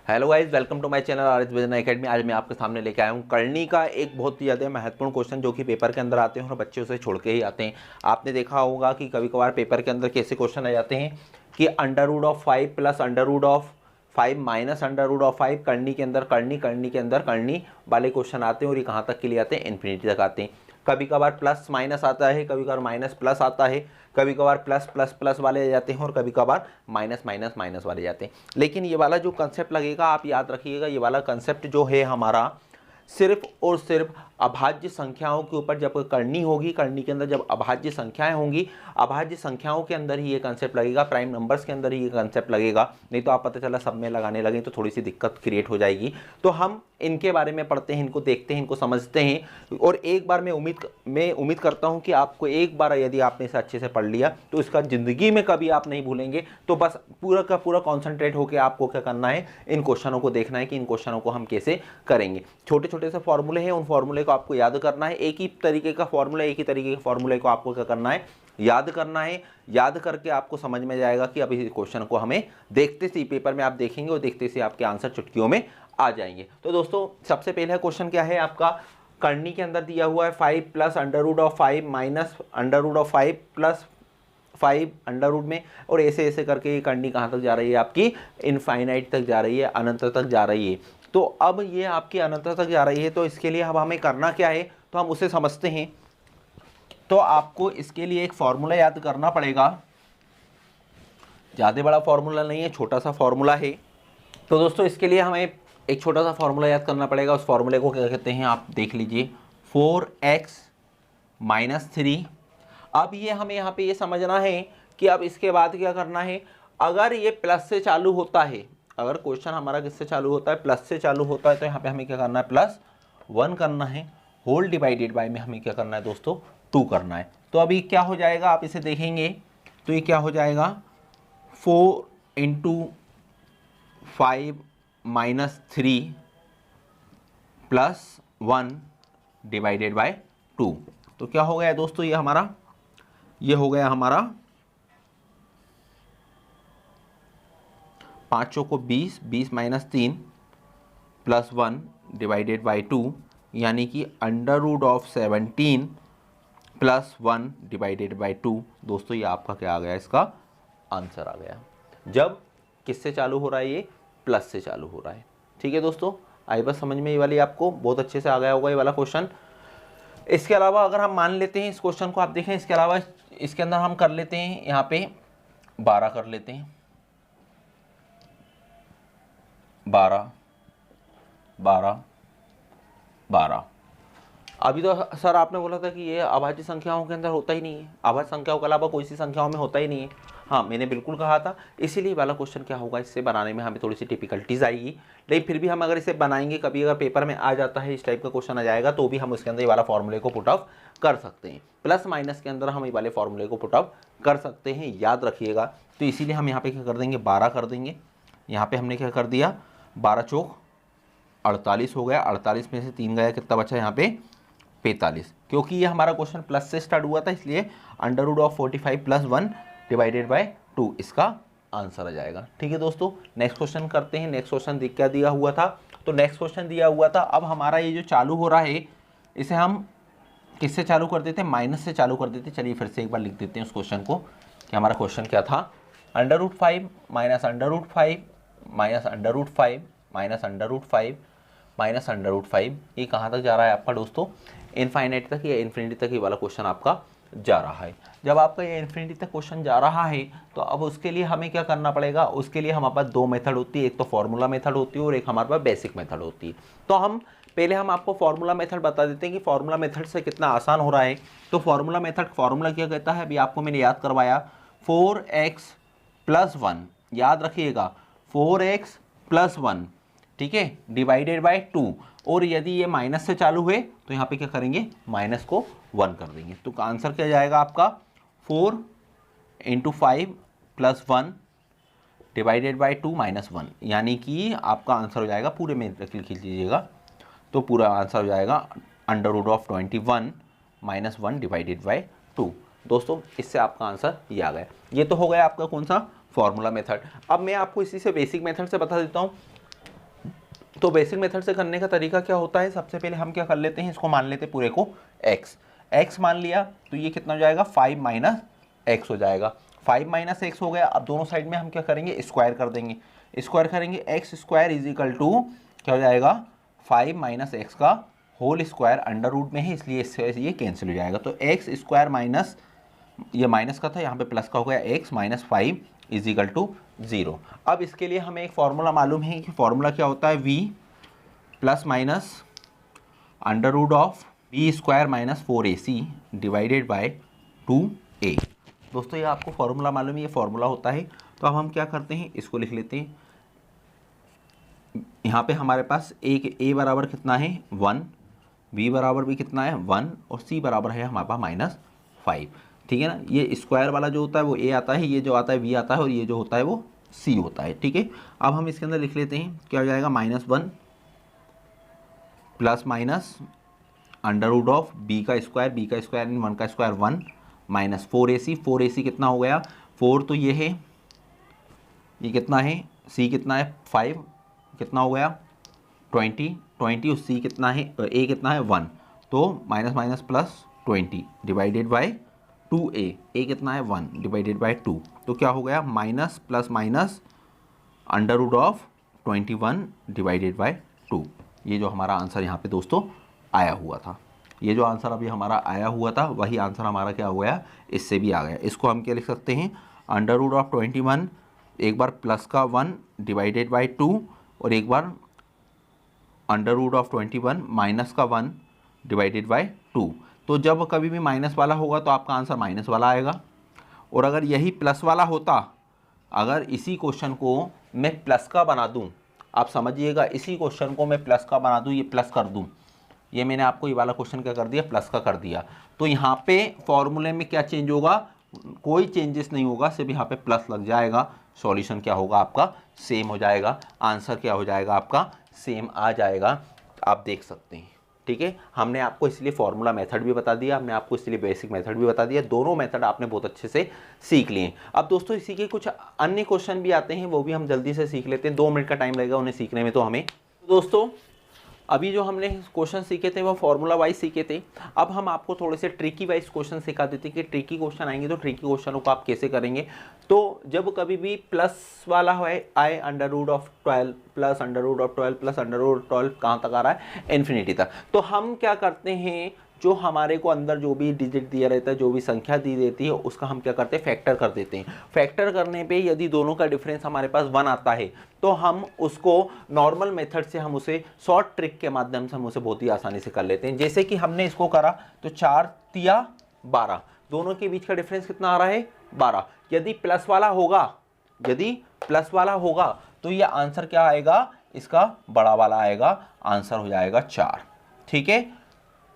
Hello guys, welcome to my channel R S business academy. आज मैं आपके सामने लेके आया हूँ करनी का एक बहुत ही ज़्यादा महत्वपूर्ण क्वेश्चन जो कि पेपर के अंदर आते हैं और बच्चे उसे छोड़ के ही आते हैं। आपने देखा होगा कि कभी कभार पेपर के अंदर कैसे क्वेश्चन आ जाते हैं कि under root of 5 plus under root of 5 minus under root of 5 करनी के अंदर करनी वाले क्वेश्चन आते हैं। और ये कहाँ तक के लिए आते हैं? इन्फिनिटी तक आते हैं। कभी कभार प्लस माइनस आता है, कभी कभार माइनस प्लस आता है, कभी कभार प्लस प्लस प्लस वाले जाते हैं और कभी कभार माइनस माइनस माइनस वाले जाते हैं। लेकिन ये वाला जो कंसेप्ट लगेगा, आप याद रखिएगा, ये वाला कंसेप्ट जो है हमारा सिर्फ और सिर्फ अभाज्य संख्याओं के ऊपर जब करनी होगी, करनी के अंदर जब अभाज्य संख्याएं होंगी, अभाज्य संख्याओं के अंदर ही ये कंसेप्ट लगेगा, प्राइम नंबर्स के अंदर ही ये कंसेप्ट लगेगा। नहीं तो आप पता चला सब में लगाने लगे तो थोड़ी सी दिक्कत क्रिएट हो जाएगी। तो हम इनके बारे में पढ़ते हैं, इनको देखते हैं, इनको समझते हैं। और एक बार मैं उम्मीद करता हूं कि आपको एक बार यदि आपने इसे अच्छे से पढ़ लिया तो इसका ज़िंदगी में कभी आप नहीं भूलेंगे। तो बस पूरा का पूरा कॉन्सेंट्रेट होकर आपको क्या करना है, इन क्वेश्चनों को देखना है कि इन क्वेश्चनों को हम कैसे करेंगे। छोटे छोटे से फॉर्मूले हैं, उन फॉर्मूले को आपको याद करना है। एक ही तरीके का फॉर्मूला, एक ही तरीके के फॉर्मूले को आपको क्या करना है, याद करना है। याद करके आपको समझ में जाएगा कि अभी इस क्वेश्चन को हमें देखते से पेपर में आप देखेंगे और देखते से आपके आंसर चुटकियों में आ जाएंगे। तो दोस्तों सबसे पहले क्वेश्चन क्या है आपका, करनी के अंदर दिया हुआ है 5 plus under root of 5 minus under root of 5 plus 5 under root में, और ऐसे ऐसे करके ये करनी कहाँ तक जा रही है आपकी, इनफाइनाइट तक जा रही है, अनंत तक जा रही है। तो अब ये आपकी अनंत तक जा रही है, तो इसके लिए अब हमें करना क्या है, तो हम उसे समझते हैं। तो आपको इसके लिए एक फॉर्मूला याद करना पड़ेगा। ज़्यादा बड़ा फॉर्मूला नहीं है, छोटा सा फॉर्मूला है। तो दोस्तों इसके लिए हमें एक छोटा सा फॉर्मूला याद करना पड़ेगा। उस फॉर्मूले को क्या कहते हैं आप देख लीजिए, 4x माइनस 3। अब ये हमें यहाँ पे ये समझना है कि अब इसके बाद क्या करना है। अगर ये प्लस से चालू होता है, अगर क्वेश्चन हमारा किससे चालू होता है, प्लस से चालू होता है, तो यहाँ पे हमें क्या करना है, +1 करना है। होल डिवाइडेड बाय में हमें क्या करना है दोस्तों, 2 करना है। तो अभी क्या हो जाएगा, आप इसे देखेंगे तो ये क्या हो जाएगा, 4 × 5 माइनस 3 + 1 डिवाइडेड बाय 2। तो क्या हो गया दोस्तों, ये हो गया हमारा 5 चौको 20, 20 माइनस 3 + 1 डिवाइडेड बाय 2, यानी कि under root of 17 + 1 divided by 2। दोस्तों ये आपका क्या आ गया, इसका आंसर आ गया। जब किससे चालू हो रहा है, ये प्लस से चालू हो रहा है। ठीक है दोस्तों, आई बस समझ में, ये वाली आपको बहुत अच्छे से आ गया होगा ये वाला क्वेश्चन। इसके अलावा अगर हम मान लेते हैं इस क्वेश्चन को, आप देखें इसके अलावा इसके अंदर हम कर लेते हैं, यहाँ पे 12 कर लेते हैं, 12 12 12। अभी तो सर आपने बोला था कि ये अभाज्य संख्याओं के अंदर होता ही नहीं है, अभाज्य संख्याओं के अलावा कोई सी संख्याओं में होता ही नहीं है। हाँ, मैंने बिल्कुल कहा था। इसीलिए वाला क्वेश्चन क्या होगा, इससे बनाने में हमें थोड़ी सी डिफिकल्टीज आएगी, लेकिन फिर भी हम अगर इसे बनाएंगे, कभी अगर पेपर में आ जाता है, इस टाइप का क्वेश्चन आ जाएगा, तो भी हम उसके अंदर ये वाला फॉर्मूले को पुट ऑफ कर सकते हैं। प्लस माइनस के अंदर हम ये वाले फॉर्मूले को पुट ऑफ कर सकते हैं, याद रखिएगा। तो इसीलिए हम यहाँ पे क्या कर देंगे, 12 कर देंगे। यहाँ पे हमने क्या कर दिया, 12 चौक 48 हो गया, 48 में से 3 गया, कितना बचा यहाँ पे, 45। क्योंकि ये हमारा क्वेश्चन प्लस से स्टार्ट हुआ था, इसलिए under root of 45 + 1 divided by 2 इसका आंसर आ जाएगा। ठीक है दोस्तों, नेक्स्ट क्वेश्चन करते हैं। नेक्स्ट क्वेश्चन क्या दिया हुआ था, तो नेक्स्ट क्वेश्चन दिया हुआ था, अब हमारा ये जो चालू हो रहा है, इसे हम किससे चालू कर देते हैं, माइनस से चालू कर देते हैं। चलिए फिर से एक बार लिख देते हैं उस क्वेश्चन को कि हमारा क्वेश्चन क्या था, under root 5 minus under root 5 minus under root 5 minus under root 5 minus under root 5। ये कहाँ तक जा रहा है आपका दोस्तों, इनफाइनाइट तक या इन्फिनिटी तक ये वाला क्वेश्चन आपका जा रहा है। जब आपका ये इन्फिनिटी तक क्वेश्चन जा रहा है, तो अब उसके लिए हमें क्या करना पड़ेगा, उसके लिए हमारे पास 2 मेथड होती है, एक तो फॉर्मूला मेथड होती है और एक हमारे पास बेसिक मेथड होती है। तो हम पहले आपको फॉर्मूला मेथड बता देते हैं कि फॉर्मूला मेथड से कितना आसान हो रहा है। तो फॉर्मूला मेथड, फॉर्मूला क्या कहता है, अभी आपको मैंने याद करवाया, 4x + 1, याद रखिएगा 4x + 1, ठीक है, डिवाइडेड बाय 2। और यदि ये माइनस से चालू हुए तो यहाँ पे क्या करेंगे, माइनस को 1 कर देंगे। तो आंसर क्या जाएगा आपका, 4 × 5 + 1 डिवाइडेड बाय 2 - 1, यानी कि आपका आंसर हो जाएगा, पूरे में लिख लीजिएगा, तो पूरा आंसर हो जाएगा under root of 21 - 1 divided by 2। दोस्तों इससे आपका आंसर ये आ गया। ये तो हो गया आपका कौन सा, फॉर्मूला मेथड। अब मैं आपको इसी से बेसिक मेथड से बता देता हूँ। तो बेसिक मेथड से करने का तरीका क्या होता है, सबसे पहले हम क्या कर लेते हैं, इसको मान लेते हैं पूरे को x मान लिया, तो ये कितना हो जाएगा 5 माइनस एक्स हो जाएगा, 5 माइनस एक्स हो गया। अब दोनों साइड में हम क्या करेंगे, स्क्वायर कर देंगे, स्क्वायर करेंगे, x square is equal to क्या हो जाएगा 5 माइनस एक्स का होल स्क्वायर, अंडर रूट में है इसलिए इससे ये कैंसिल हो जाएगा। तो एक्स स्क्वायर माइनस, ये माइनस का था यहाँ पे प्लस का हो गया, x minus 5 is equal to 0। अब इसके लिए हमें एक फॉर्मूला मालूम है कि फॉर्मूला क्या होता है, v plus minus under root of b square minus 4ac divided by 2a। दोस्तों ये आपको फॉर्मूला मालूम है, ये फॉर्मूला होता है। तो अब हम क्या करते हैं, इसको लिख लेते हैं। यहाँ पे हमारे पास a बराबर कितना है 1, b बराबर भी कितना है 1 और c बराबर है हमारे पास -5, ठीक है ना। ये स्क्वायर वाला जो होता है वो a आता है, ये जो आता है v आता है और ये जो होता है वो c होता है, ठीक है। अब हम इसके अंदर लिख लेते हैं, क्या हो जाएगा -1 plus minus under root of b का स्क्वायर इन 1 का स्क्वायर 1 माइनस 4ac कितना हो गया 4, तो ये है, ये कितना है c कितना है 5, कितना हो गया 20 और c कितना है a कितना है 1, तो minus minus plus 20 divided by 2a, a कितना है 1 डिवाइडेड बाय 2, तो क्या हो गया minus plus minus under root of 21 divided by 2। ये जो हमारा आंसर यहाँ पे दोस्तों आया हुआ था, ये जो आंसर अभी हमारा आया हुआ था वही आंसर हमारा क्या हो गया, इससे भी आ गया। इसको हम क्या लिख सकते हैं, अंडर रूट ऑफ 21, एक बार प्लस का 1 डिवाइडेड बाय 2 और एक बार अंडर रूट ऑफ 21 माइनस का 1 डिवाइडेड बाय 2। तो जब कभी भी माइनस वाला होगा तो आपका आंसर माइनस वाला आएगा, और अगर यही प्लस वाला होता, अगर इसी क्वेश्चन को मैं प्लस का बना दूं, आप समझिएगा, इसी क्वेश्चन को मैं प्लस का बना दूं, ये प्लस कर दूं, ये मैंने आपको ये वाला क्वेश्चन क्या कर दिया, प्लस का कर दिया, तो यहाँ पे फॉर्मूले में क्या चेंज होगा, कोई चेंजेस नहीं होगा, सिर्फ यहाँ पे प्लस लग जाएगा, सॉल्यूशन क्या होगा आपका सेम हो जाएगा, आंसर क्या हो जाएगा आपका सेम आ जाएगा, आप देख सकते हैं, ठीक है। हमने आपको इसलिए फॉर्मूला मेथड भी बता दिया, हमने आपको इसलिए बेसिक मेथड भी बता दिया, दोनों मेथड आपने बहुत अच्छे से सीख लिए। अब दोस्तों इसी के कुछ अन्य क्वेश्चन भी आते हैं, वो भी हम जल्दी से सीख लेते हैं, 2 मिनट का टाइम लगेगा उन्हें सीखने में। तो हमें दोस्तों अभी जो हमने क्वेश्चन सीखे थे वो फॉर्मूला वाइज सीखे थे, अब हम आपको थोड़े से ट्रिकी वाइज क्वेश्चन सिखा देते हैं कि ट्रिकी क्वेश्चन आएंगे तो ट्रिकी क्वेश्चनों को आप कैसे करेंगे। तो जब कभी भी प्लस वाला है आए under root of 12 plus under root of 12 plus under root 12 कहाँ तक आ रहा है, इन्फिनिटी तक, तो हम क्या करते हैं, जो हमारे को अंदर जो भी डिजिट दिया रहता है, जो भी संख्या दी देती है, उसका हम क्या करते हैं फैक्टर कर देते हैं। फैक्टर करने पे यदि दोनों का डिफरेंस हमारे पास 1 आता है तो हम उसको नॉर्मल मेथड से हम उसे शॉर्ट ट्रिक के माध्यम से हम उसे बहुत ही आसानी से कर लेते हैं। जैसे कि हमने इसको करा तो 4 तिया 12, दोनों के बीच का डिफरेंस कितना आ रहा है 12। यदि प्लस वाला होगा तो ये आंसर क्या आएगा, इसका बड़ा वाला आएगा, आंसर हो जाएगा 4, ठीक है।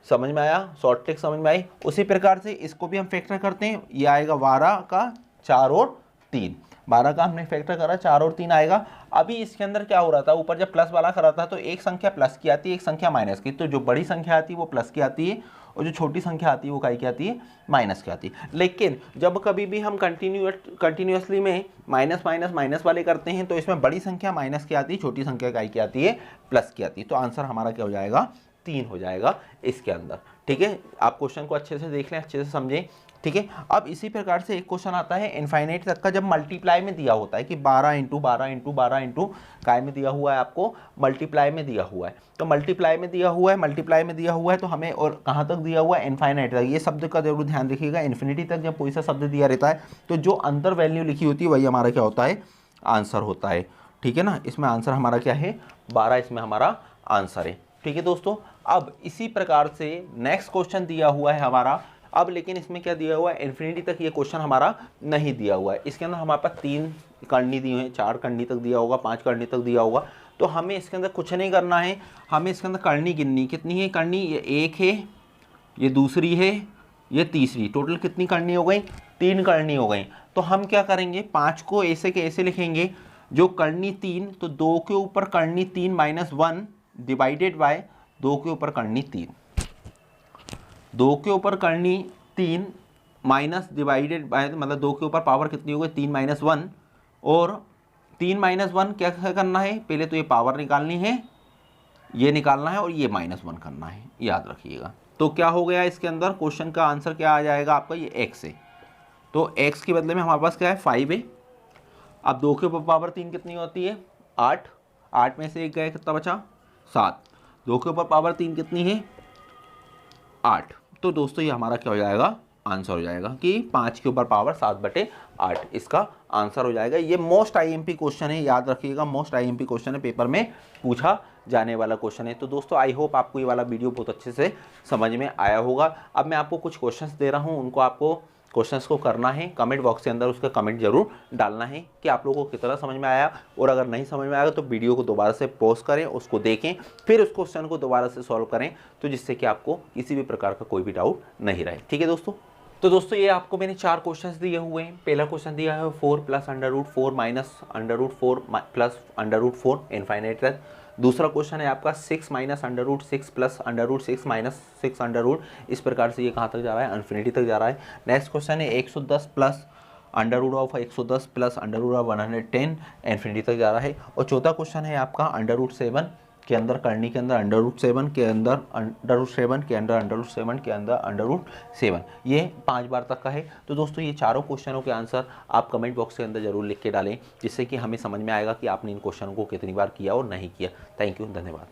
समझ में आया, शॉर्ट ट्रिक समझ में आई। उसी प्रकार से इसको भी हम फैक्टर करते हैं, ये आएगा 12 का 4 और 3, 12 का हमने फैक्टर करा 4 और 3 आएगा। अभी इसके अंदर क्या हो रहा था, ऊपर जब प्लस वाला करा था तो एक संख्या प्लस की आती है, एक संख्या माइनस की, तो जो बड़ी संख्या आती है वो प्लस की आती है और जो छोटी संख्या आती है वो काई की आती है, माइनस की आती है। लेकिन जब कभी भी हम कंटिन्यूसली में माइनस माइनस माइनस वाले करते हैं तो इसमें बड़ी संख्या माइनस की आती है, छोटी संख्या काई की आती है, प्लस की आती है। तो आंसर हमारा क्या हो जाएगा 3 हो जाएगा इसके अंदर, ठीक है। आप क्वेश्चन को अच्छे से देख लें, अच्छे से समझें, ठीक है। अब इसी प्रकार से एक क्वेश्चन आता है इनफाइनाइट तक का, जब मल्टीप्लाई में दिया होता है कि 12 इंटू 12 इंटू 12 इंटू काय में दिया हुआ है, आपको मल्टीप्लाई में दिया हुआ है, तो मल्टीप्लाई में दिया हुआ है तो हमें और कहाँ तक दिया हुआ है, इनफाइनाइट तक। ये शब्द का जरूर ध्यान रखिएगा, इन्फिनिटी तक जब कोई सा शब्द दिया रहता है तो जो अंदर वैल्यू लिखी होती है वही हमारा क्या होता है, आंसर होता है, ठीक है ना। इसमें आंसर हमारा क्या है 12, इसमें हमारा आंसर है, ठीक है दोस्तों। अब इसी प्रकार से नेक्स्ट क्वेश्चन दिया हुआ है हमारा, अब लेकिन इसमें क्या दिया हुआ है, इन्फिनिटी तक ये क्वेश्चन हमारा नहीं दिया हुआ है। इसके अंदर हमारे पास 3 करनी दी हुई है, 4 करनी तक दिया होगा, 5 करनी तक दिया होगा, तो हमें इसके अंदर कुछ नहीं करना है, हमें इसके अंदर करनी गिननी, कितनी है करनी, ये 1 है, ये दूसरी है, ये तीसरी, टोटल कितनी करनी हो गई, 3 करनी हो गई। तो हम क्या करेंगे, 5 को ऐसे के ऐसे लिखेंगे, जो करनी 3 तो 2 के ऊपर करनी 3 माइनस 1 डिवाइडेड बाय 2 के ऊपर करनी 3, 2 के ऊपर करनी 3 माइनस डिवाइडेड बाय, मतलब 2 के ऊपर पावर कितनी हो गई 3 माइनस 1, और 3 माइनस 1 क्या करना है, पहले तो ये पावर निकालनी है ये निकालना है और ये -1 करना है, याद रखिएगा। तो क्या हो गया इसके अंदर, क्वेश्चन का आंसर क्या आ जाएगा आपका, ये x है। तो x के बदले में हमारे पास क्या है, 5 है। अब 2 के ऊपर पावर 3 कितनी होती है, 8। 8 में से 1 गया, कितना बचा, 7। 2 के ऊपर पावर 3 कितनी है, 8। तो दोस्तों ये हमारा क्या हो जाएगा, आंसर हो जाएगा कि 5 के ऊपर पावर 7/8 इसका आंसर हो जाएगा। ये मोस्ट आईएमपी क्वेश्चन है, याद रखिएगा, मोस्ट आईएमपी क्वेश्चन है, पेपर में पूछा जाने वाला क्वेश्चन है। तो दोस्तों आई होप आपको ये वाला वीडियो बहुत अच्छे से समझ में आया होगा। अब मैं आपको कुछ क्वेश्चंस दे रहा हूँ, उनको आपको क्वेश्चंस को करना है, कमेंट बॉक्स के अंदर उसका कमेंट जरूर डालना है कि आप लोगों को कितना समझ में आया, और अगर नहीं समझ में आएगा तो वीडियो को दोबारा से पॉज करें, उसको देखें, फिर उस क्वेश्चन को दोबारा से सॉल्व करें, तो जिससे कि आपको किसी भी प्रकार का कोई भी डाउट नहीं रहे। ठीक है दोस्तों। तो दोस्तों ये आपको मैंने 4 क्वेश्चंस दिए हुए हैं। पहला क्वेश्चन दिया है 4 + √4 - √4 + √4 इनफाइनाइट तक। दूसरा क्वेश्चन है आपका 6 - √6 + √6 - 6 इस प्रकार से ये कहाँ तक जा रहा है, इन्फिनिटी तक जा रहा है। नेक्स्ट क्वेश्चन है 110 + √110 + √110 इन्फिनिटी तक जा रहा है। और चौथा क्वेश्चन है आपका √7 के अंदर, करनी के अंदर √7 के अंदर √7 के अंदर √7 के अंदर √7, ये 5 बार तक का है। तो दोस्तों ये चारों क्वेश्चनों के आंसर आप कमेंट बॉक्स के अंदर जरूर लिख के डालें, जिससे कि हमें समझ में आएगा कि आपने इन क्वेश्चनों को कितनी बार किया और नहीं किया। थैंक यू, धन्यवाद।